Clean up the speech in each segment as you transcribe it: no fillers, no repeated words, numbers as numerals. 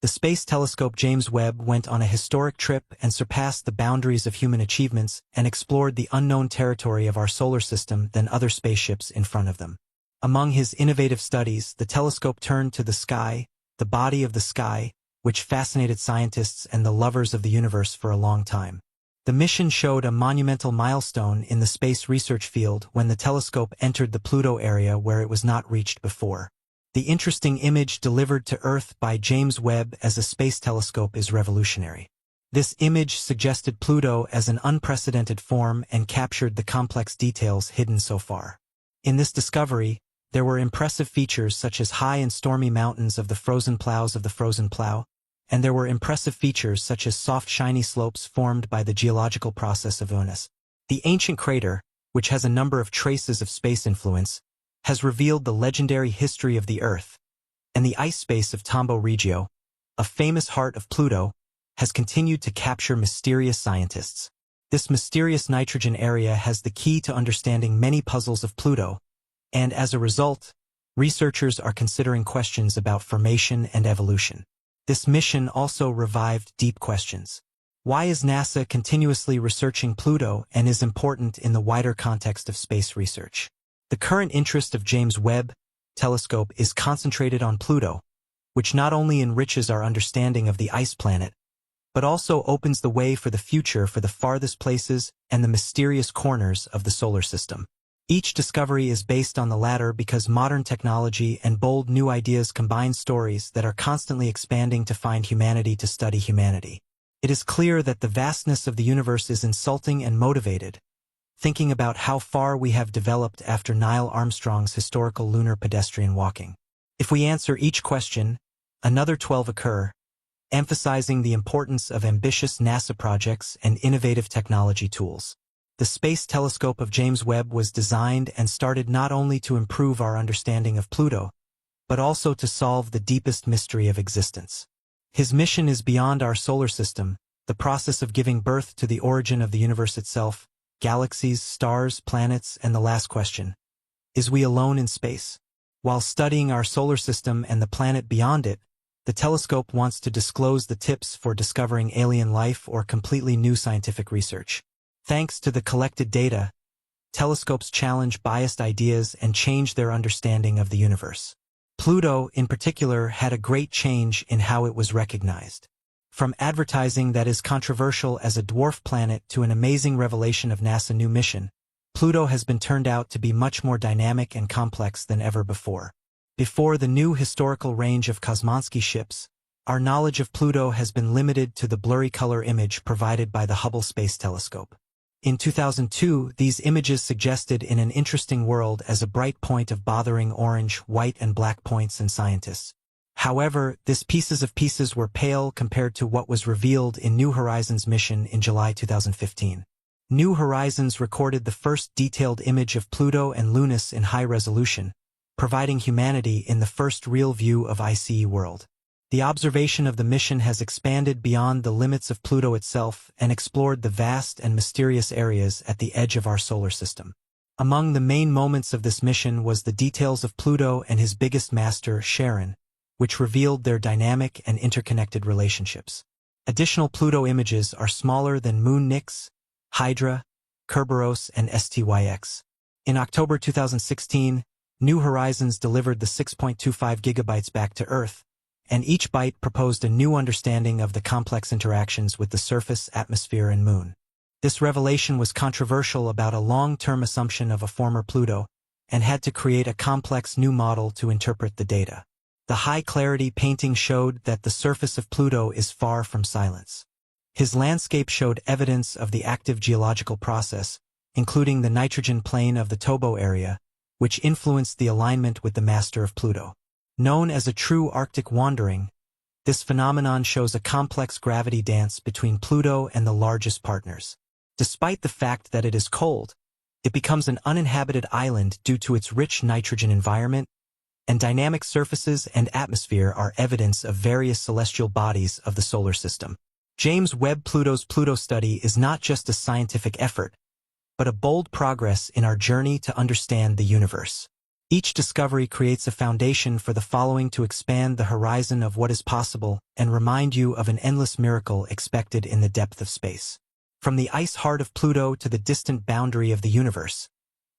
The space telescope James Webb went on a historic trip and surpassed the boundaries of human achievements and explored the unknown territory of our solar system than other spaceships in front of them. Among his innovative studies, the telescope turned to the sky, the body of the sky, which fascinated scientists and the lovers of the universe for a long time. The mission showed a monumental milestone in the space research field when the telescope entered the Pluto area where it was not reached before. The interesting image delivered to Earth by James Webb as a space telescope is revolutionary. This image suggested Pluto as an unprecedented form and captured the complex details hidden so far. In this discovery, there were impressive features such as high and stormy mountains of the frozen plow, and there were impressive features such as soft shiny slopes formed by the geological process of Venus. The ancient crater, which has a number of traces of space influence, has revealed the legendary history of the Earth, and the ice space of Tombo Regio, a famous heart of Pluto, has continued to capture mysterious scientists. This mysterious nitrogen area has the key to understanding many puzzles of Pluto, and as a result, researchers are considering questions about formation and evolution. This mission also revived deep questions. Why is NASA continuously researching Pluto and is important in the wider context of space research? The current interest of James Webb Telescope is concentrated on Pluto, which not only enriches our understanding of the ice planet, but also opens the way for the future for the farthest places and the mysterious corners of the solar system. Each discovery is based on the latter because modern technology and bold new ideas combine stories that are constantly expanding to find humanity to study humanity. It is clear that the vastness of the universe is insulting and motivated, thinking about how far we have developed after Neil Armstrong's historical lunar pedestrian walking. If we answer each question, another 12 occur, emphasizing the importance of ambitious NASA projects and innovative technology tools. The Space Telescope of James Webb was designed and started not only to improve our understanding of Pluto, but also to solve the deepest mystery of existence. His mission is beyond our solar system, the process of giving birth to the origin of the universe itself, galaxies, stars, planets, and the last question: is we alone in space? While studying our solar system and the planet beyond it, the telescope wants to disclose the tips for discovering alien life or completely new scientific research. Thanks to the collected data, telescopes challenge biased ideas and change their understanding of the universe. Pluto, in particular, had a great change in how it was recognized. From advertising that is controversial as a dwarf planet to an amazing revelation of NASA's new mission, Pluto has been turned out to be much more dynamic and complex than ever before. Before the new historical range of Kosmonsky ships, our knowledge of Pluto has been limited to the blurry color image provided by the Hubble Space Telescope. In 2002, these images suggested in an interesting world as a bright point of bothering orange, white, and black points and scientists. However, these pieces were pale compared to what was revealed in New Horizons' mission in July 2015. New Horizons recorded the first detailed image of Pluto and Lunas in high resolution, providing humanity in the first real view of ICE world. The observation of the mission has expanded beyond the limits of Pluto itself and explored the vast and mysterious areas at the edge of our solar system. Among the main moments of this mission was the details of Pluto and his biggest master, Charon, which revealed their dynamic and interconnected relationships. Additional Pluto images are smaller than Moon Nix, Hydra, Kerberos, and STYX. In October 2016, New Horizons delivered the 6.25 gigabytes back to Earth, and each byte proposed a new understanding of the complex interactions with the surface, atmosphere, and Moon. This revelation was controversial about a long-term assumption of a former Pluto, and had to create a complex new model to interpret the data. The high-clarity painting showed that the surface of Pluto is far from silence. His landscape showed evidence of the active geological process, including the nitrogen plain of the Tobo area, which influenced the alignment with the master of Pluto. Known as a true Arctic wandering, this phenomenon shows a complex gravity dance between Pluto and the largest partners. Despite the fact that it is cold, it becomes an uninhabited island due to its rich nitrogen environment, and dynamic surfaces and atmosphere are evidence of various celestial bodies of the solar system. James Webb Pluto's Pluto study is not just a scientific effort, but a bold progress in our journey to understand the universe. Each discovery creates a foundation for the following to expand the horizon of what is possible and remind you of an endless miracle expected in the depth of space. From the ice heart of Pluto to the distant boundary of the universe,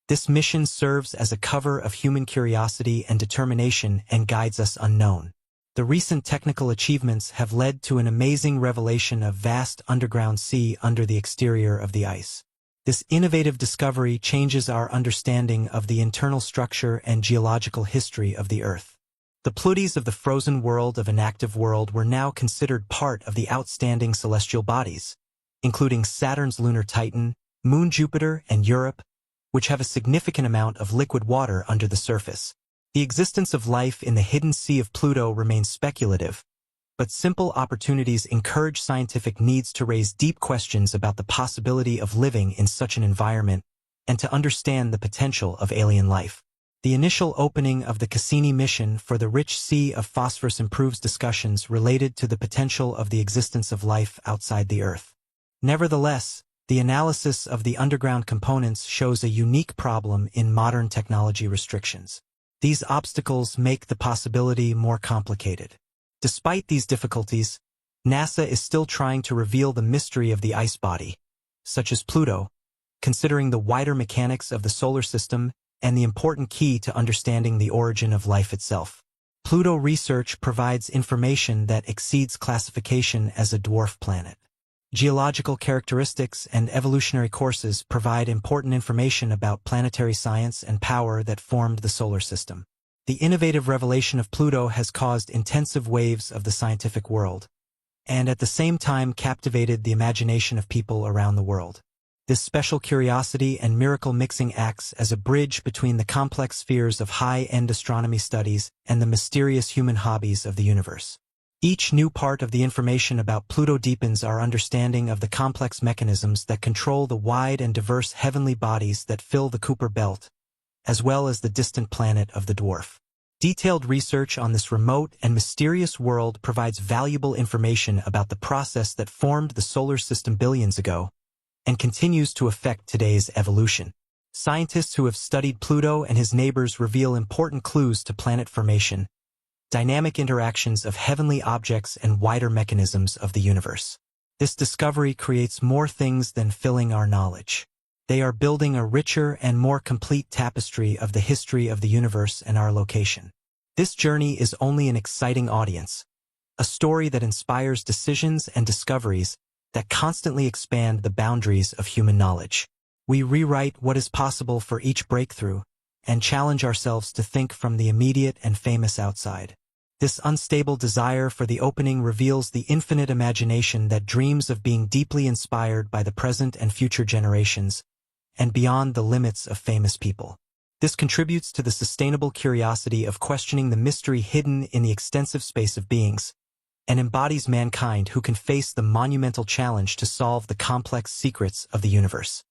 this mission serves as a cover of human curiosity and determination and guides us unknown. The recent technical achievements have led to an amazing revelation of vast underground sea under the exterior of the ice. This innovative discovery changes our understanding of the internal structure and geological history of the Earth. The Pleiades of the frozen world of inactive world were now considered part of the outstanding celestial bodies, including Saturn's lunar Titan, Moon Jupiter, and Europe, which have a significant amount of liquid water under the surface. The existence of life in the hidden sea of Pluto remains speculative, but simple opportunities encourage scientific needs to raise deep questions about the possibility of living in such an environment and to understand the potential of alien life. The initial opening of the Cassini mission for the rich sea of phosphorus improves discussions related to the potential of the existence of life outside the Earth. Nevertheless, the analysis of the underground components shows a unique problem in modern technology restrictions. These obstacles make the possibility more complicated. Despite these difficulties, NASA is still trying to reveal the mystery of the ice body, such as Pluto, considering the wider mechanics of the solar system and the important key to understanding the origin of life itself. Pluto research provides information that exceeds classification as a dwarf planet. Geological characteristics and evolutionary courses provide important information about planetary science and power that formed the solar system. The innovative revelation of Pluto has caused intensive waves of the scientific world, and at the same time captivated the imagination of people around the world. This special curiosity and miracle mixing acts as a bridge between the complex spheres of high-end astronomy studies and the mysterious human hobbies of the universe. Each new part of the information about Pluto deepens our understanding of the complex mechanisms that control the wide and diverse heavenly bodies that fill the Kuiper Belt, as well as the distant planet of the dwarf. Detailed research on this remote and mysterious world provides valuable information about the process that formed the solar system billions ago and continues to affect today's evolution. Scientists who have studied Pluto and his neighbors reveal important clues to planet formation, dynamic interactions of heavenly objects, and wider mechanisms of the universe. This discovery creates more things than filling our knowledge. They are building a richer and more complete tapestry of the history of the universe and our location. This journey is only an exciting audience, a story that inspires decisions and discoveries that constantly expand the boundaries of human knowledge. We rewrite what is possible for each breakthrough and challenge ourselves to think from the immediate and famous outside. This unstable desire for the opening reveals the infinite imagination that dreams of being deeply inspired by the present and future generations, and beyond the limits of famous people. This contributes to the sustainable curiosity of questioning the mystery hidden in the extensive space of beings, and embodies mankind who can face the monumental challenge to solve the complex secrets of the universe.